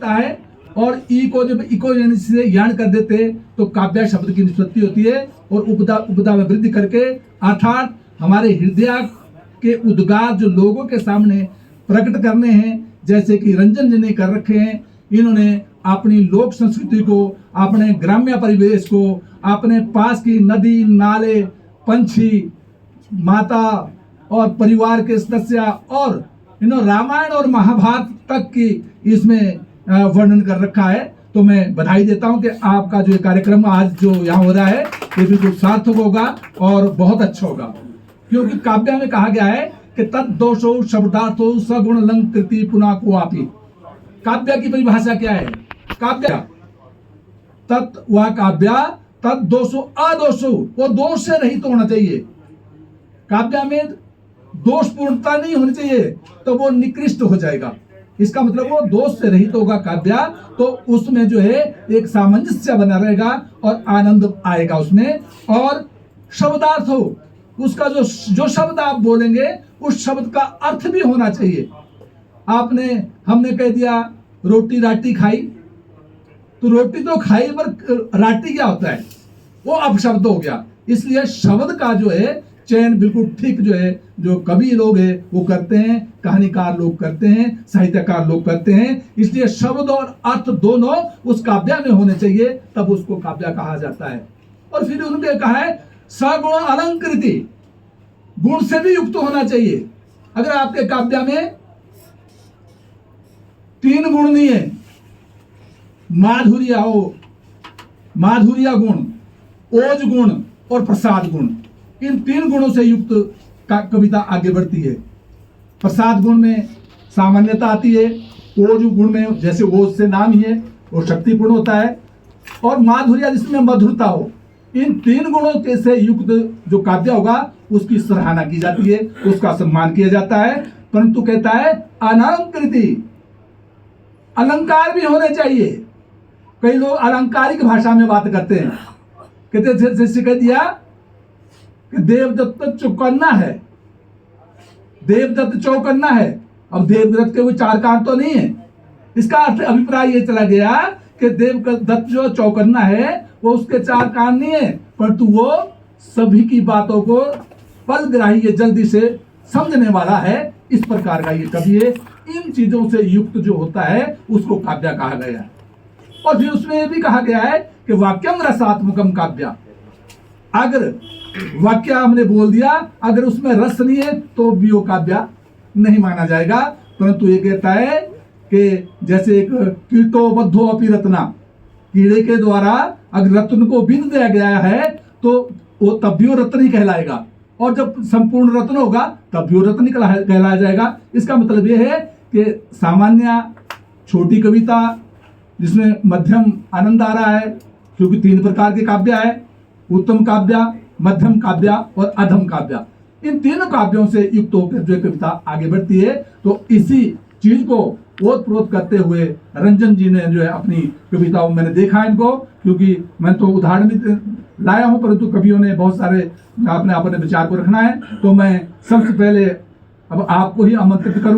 लगता है, और ई को जब इको से यान कर देते तो काव्य शब्द की निष्पत्ति होती है, और उपदा उपदा में वृद्धि करके अर्थात हमारे हृदय के उद्गार जो लोगों के सामने प्रकट करने हैं, जैसे कि रंजन जी ने कर रखे हैं। इन्होंने अपनी लोक संस्कृति को, अपने ग्राम्य परिवेश को, अपने पास की नदी नाले, पंछी, माता और परिवार के सदस्य, और इन्होंने रामायण और महाभारत तक की इसमें वर्णन कर रखा है। तो मैं बधाई देता हूं कि आपका जो कार्यक्रम आज जो यहाँ हो रहा है ये बिल्कुल सार्थक होगा और बहुत अच्छा होगा, क्योंकि काव्य में कहा गया है कि तत् दोषो शब्दार्थो सगुण अलंकृति पुनः क्वापि। काव्य की परिभाषा क्या है? काव्य तत् वह काव्य तत् दोषो अदोषो, वो दोष से रहित तो होना चाहिए। काव्य में दोषपूर्णता नहीं होनी चाहिए, तो वो निकृष्ट हो जाएगा। इसका मतलब वो दोष से रहित होगा काव्य, तो उसमें जो है एक सामंजस्य बना रहेगा और आनंद आएगा उसमें। और शब्दार्थ हो, उसका जो शब्द आप बोलेंगे उस शब्द का अर्थ भी होना चाहिए। हमने कह दिया रोटी राटी खाई, तो रोटी तो खाई पर राटी क्या होता है? वो अपशब्द हो गया। इसलिए शब्द का जो है चयन बिल्कुल ठीक जो है, जो कवि लोग हैं वो करते हैं, कहानीकार लोग करते हैं, साहित्यकार लोग करते हैं। इसलिए शब्द और अर्थ दोनों उस काव्य में होने चाहिए, तब उसको काव्य कहा जाता है। और फिर उन्होंने कहा है सगुण अलंकृति, गुण से भी युक्त होना चाहिए। अगर आपके काव्य में 3 गुण नहीं है, माधुर्य हो, माधुर्य गुण, ओज गुण और प्रसाद गुण, इन 3 गुणों से युक्त कविता आगे बढ़ती है। प्रसाद गुण में सामान्यता आती है, ओज गुण में जैसे ओज से नाम ही है वो शक्तिपूर्ण होता है, और माधुर्य जिसमें मधुरता हो। इन 3 गुणों के से युक्त जो काव्य होगा उसकी सराहना की जाती है, उसका सम्मान किया जाता है। परंतु कहता है अलंकृति, अलंकार भी होने चाहिए। कई लोग अलंकारिक भाषा में बात करते हैं, कहते जैसे कह दिया कि देवदत्त चौकन्ना है, देवदत्त चौकन्ना है। अब देवदत्त के कोई 4 कान तो नहीं है। इसका अभिप्राय ये चला गया कि देवदत्त जो चौकन्ना है वो उसके 4 कान नहीं है, परंतु वो सभी की बातों को पलग्राही जल्दी से समझने वाला है। इस प्रकार का ये कवि है। इन चीजों से युक्त जो होता है उसको काव्य कहा गया है। और फिर उसमें ये भी कहा गया है कि वाक्यम रसात्मकम काव्य। अगर वाक्य हमने बोल दिया, अगर उसमें रस नहीं है तो भी वो काव्य नहीं माना जाएगा। परंतु ये कहता है कि जैसे एक कीटो बद्धो अपि रत्ना, कीड़े के द्वारा अगर रत्न को बिंद दिया गया है तो वो तब भी वो रत्न ही कहलाएगा, और जब संपूर्ण रत्न होगा तब भी वो रत्न कहलाया जाएगा। इसका मतलब ये है कि सामान्य छोटी कविता जिसमें मध्यम आनंद आ रहा है, क्योंकि 3 प्रकार के काव्य है, उत्तम काव्य, मध्यम काव्य और अधम काव्य। इन तीनों काव्यों से युक्त होकर जो कविता आगे बढ़ती है, तो इसी चीज को ओतप्रोत करते हुए रंजन जी ने जो है अपनी कविताओं, मैंने देखा है इनको, क्योंकि मैं तो उदाहरण भी लाया हूं, परंतु कवियों ने बहुत सारे अपने विचार को रखना है। तो मैं सबसे पहले अब आपको ही आमंत्रित करूं